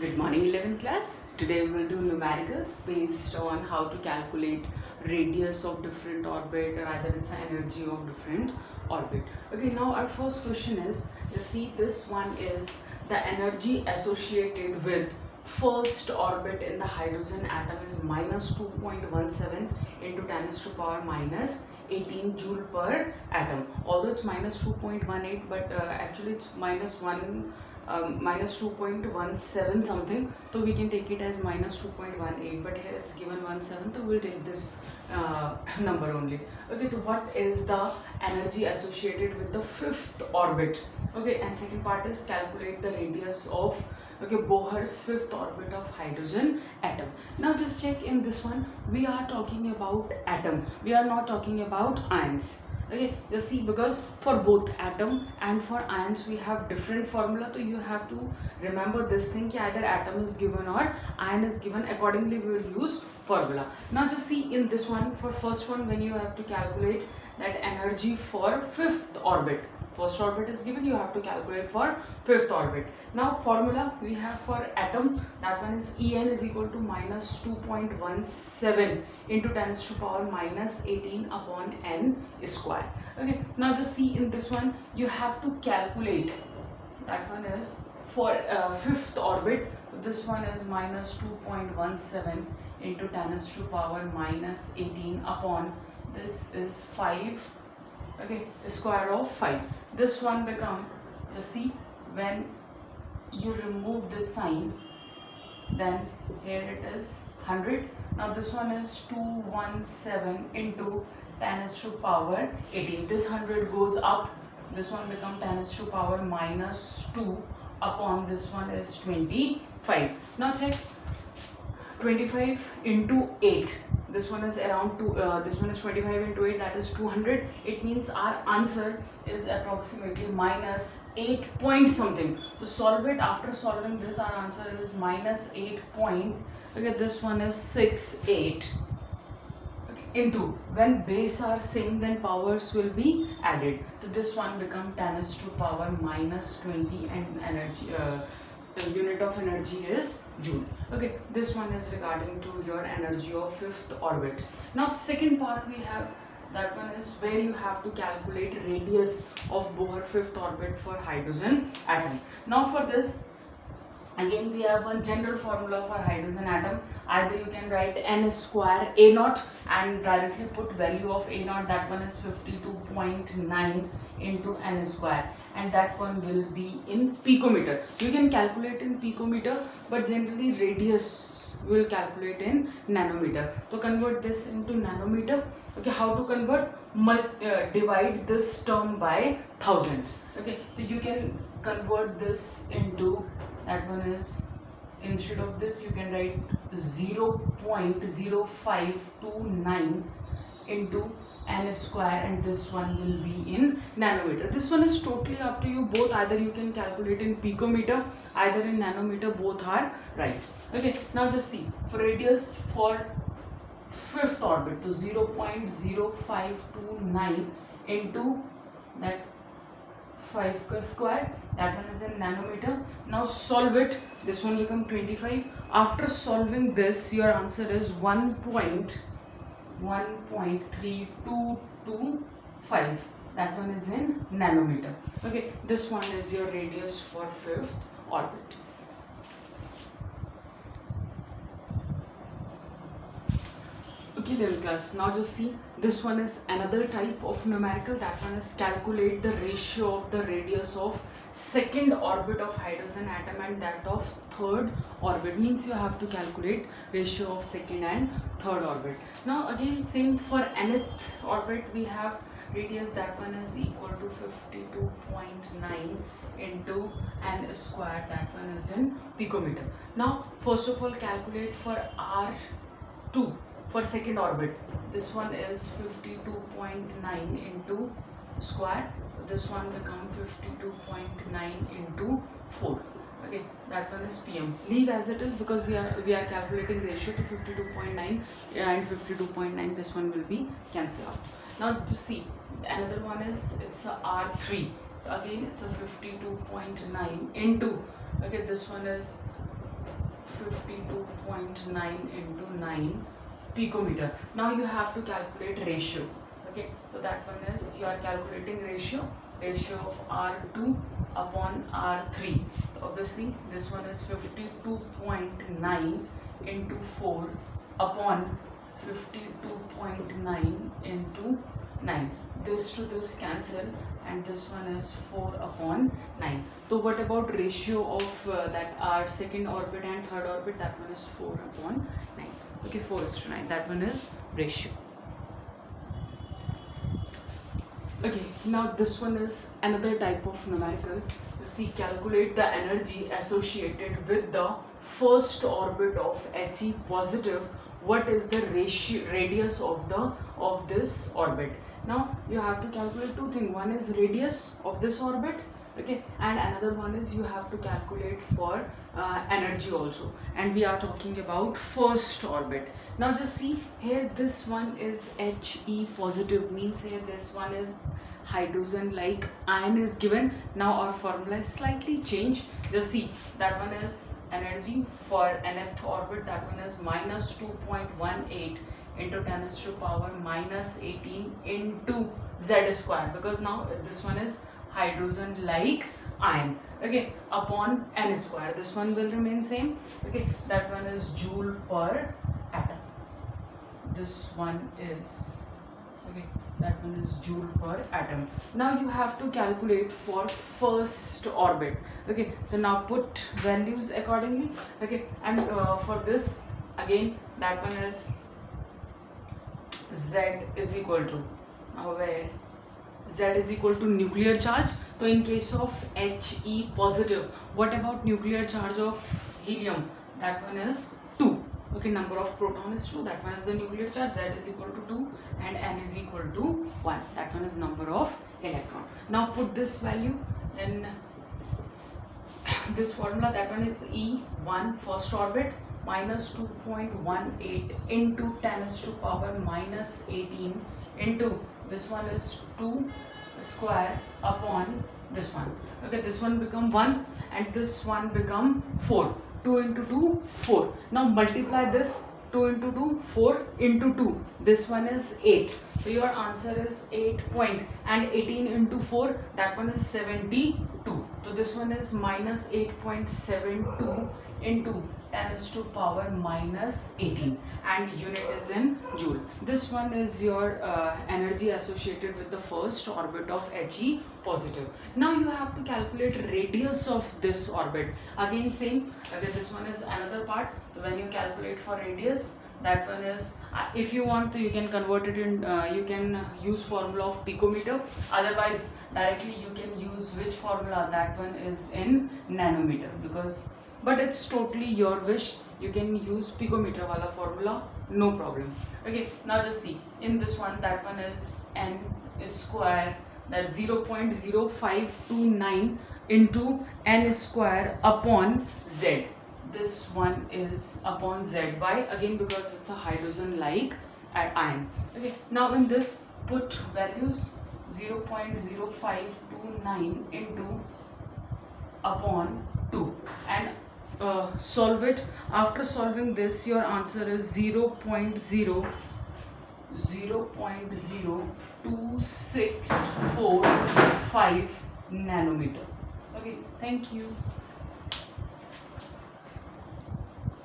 Good morning 11th class. Today we will do numericals based on how to calculate radius of different orbit or either its energy of different orbit. Okay, now our first question is, you see this one is the energy associated with first orbit in the hydrogen atom is minus 2.17 into 10 raised to power minus 18 joule per atom. Although it's minus 2.18 but actually it's minus 2.17 something, so we can take it as minus 2.18, but here it's given 17, so we'll take this number only. Okay, so what is the energy associated with the fifth orbit? Okay, and second part is calculate the radius of Bohr's fifth orbit of hydrogen atom. Now just check, in this one we are talking about atom, we are not talking about ions. Okay, just see, because for both atom and for ions we have different formula, so you have to remember this thing ki either atom is given or ion is given, accordingly we will use formula. Now just see, in this one, for first one, when you have to calculate that energy for fifth orbit, first orbit is given, you have to calculate for fifth orbit. Now formula we have for atom, that one is En is equal to minus 2.17 into 10 raised to power minus 18 upon n square. Okay, now just see, in this one you have to calculate, that one is for fifth orbit, this one is minus 2.17 into 10 raised to power minus 18 upon, this is 5, okay, square of 5. This one become, just see, when you remove this sign, then here it is 100. Now this one is 217 into 10 raised to power 18. This 100 goes up, this one become 10 raised to power minus 2 upon, this one is 25. Now check, 25 into 8, this one is around 2, this one is 25 into 8, that is 200. It means our answer is approximately minus 8 point something. To solve it, after solving this, our answer is minus 8 point, okay, this one is 68, okay, into, when base are same then powers will be added, so this one become 10 raised to power minus 20 and energy, the unit of energy is joule. Okay, this one is regarding to your energy of fifth orbit. Now second part we have, that one is where you have to calculate radius of Bohr fifth orbit for hydrogen atom. Now for this, again we have one general formula for hydrogen atom. Either you can write n square a naught and directly put value of a naught, that one is 52.9 into n square, and that one will be in picometer. You can calculate in picometer, but generally radius will calculate in nanometer. So convert this into nanometer. Okay, how to convert? Divide this term by 1000. Okay, so you can convert this into, that one is, instead of this you can write 0.0529 into n square, and this one will be in nanometer. This one is totally up to you, both, either you can calculate in picometer, either in nanometer, both are right. Okay, now just see, for radius for fifth orbit, so 0.0529 into that 5 square, that one is in nanometer. Now solve it, this one become 25. After solving this, your answer is 1.3225, that one is in nanometer. Okay, this one is your radius for fifth orbit. Okay, 11th class, now just see, this one is another type of numerical, that one is calculate the ratio of the radius of second orbit of hydrogen atom and that of third orbit, means you have to calculate ratio of second and third orbit. Now again same, for nth orbit we have radius, that one is equal to 52.9 into n square, that one is in picometer. Now first of all calculate for R2 for second orbit, this one is 52.9 into square, this one become 52.9 into 4. Okay, that one is pm. Leave as it is, because we are calculating ratio to 52.9 and 52.9, this one will be cancelled out. Now just see, another one is, it's a R3, again it's a 52.9 into, okay, this one is 52.9 into 9 picometer. Now you have to calculate ratio. Okay, so that one is you are calculating ratio of R2 upon R3. So obviously this one is 52.9 into 4 upon 52.9 into 9. This to this cancel, and this one is 4 upon 9. So what about ratio of that our second orbit and third orbit? That one is 4 upon 9. Okay, 4:9. That one is ratio. Okay, now this one is another type of numerical. You see, calculate the energy associated with the first orbit of He positive. What is the radius of this orbit? Now you have to calculate two things. One is radius of this orbit, okay, and another one is you have to calculate for energy also, and we are talking about first orbit. Now just see here, this one is He positive, means here this one is hydrogen like ion is given. Now our formula is slightly changed. Just see, that one is energy for nth orbit, that one is minus 2.18 into 10 raised to power minus 18 into z square, because now this one is hydrogen like ion, okay, upon n square. This one will remain same, okay. That one is joule per atom. This one is, okay, that one is joule per atom. Now you have to calculate for first orbit, okay. So now put values accordingly, okay, and for this again, that one is Z is equal to, now where Z is equal to nuclear charge. So in case of He positive, what about nuclear charge of helium? That one is 2. Okay, number of proton is 2. That one is the nuclear charge. Z is equal to 2 and N is equal to 1. That one is number of electron. Now put this value in this formula. That one is E1 first orbit minus 2.18 into 10 raised to power minus 18 into this one is 2 square upon this one. Okay, this one become 1 and this one become 4. 2 into 2, 4. Now multiply this, 2 into 2, 4 into 2. This one is 8. So your answer is 8 point, and 18 into 4, that one is 72. So this one is minus 8.72 into 10 raised to power minus 18, and unit is in joule. This one is your energy associated with the first orbit of He positive. Now you have to calculate radius of this orbit. Again same, okay, this one is another part. So when you calculate for radius, that one is, if you want to, you can convert it in, you can use formula of picometer. Otherwise directly you can use which formula? That one is in nanometer, because but it's totally your wish. You can use picometer wala formula, no problem. Okay, now just see, in this one, that one is N is square, that 0.0529 into N square upon Z. This one is upon Z. Why? Again, because it's a hydrogen like ion. Okay, now in this put values, 0.0529 into upon 2 and solve it. After solving this, your answer is 0.02645 nanometer. Okay, thank you.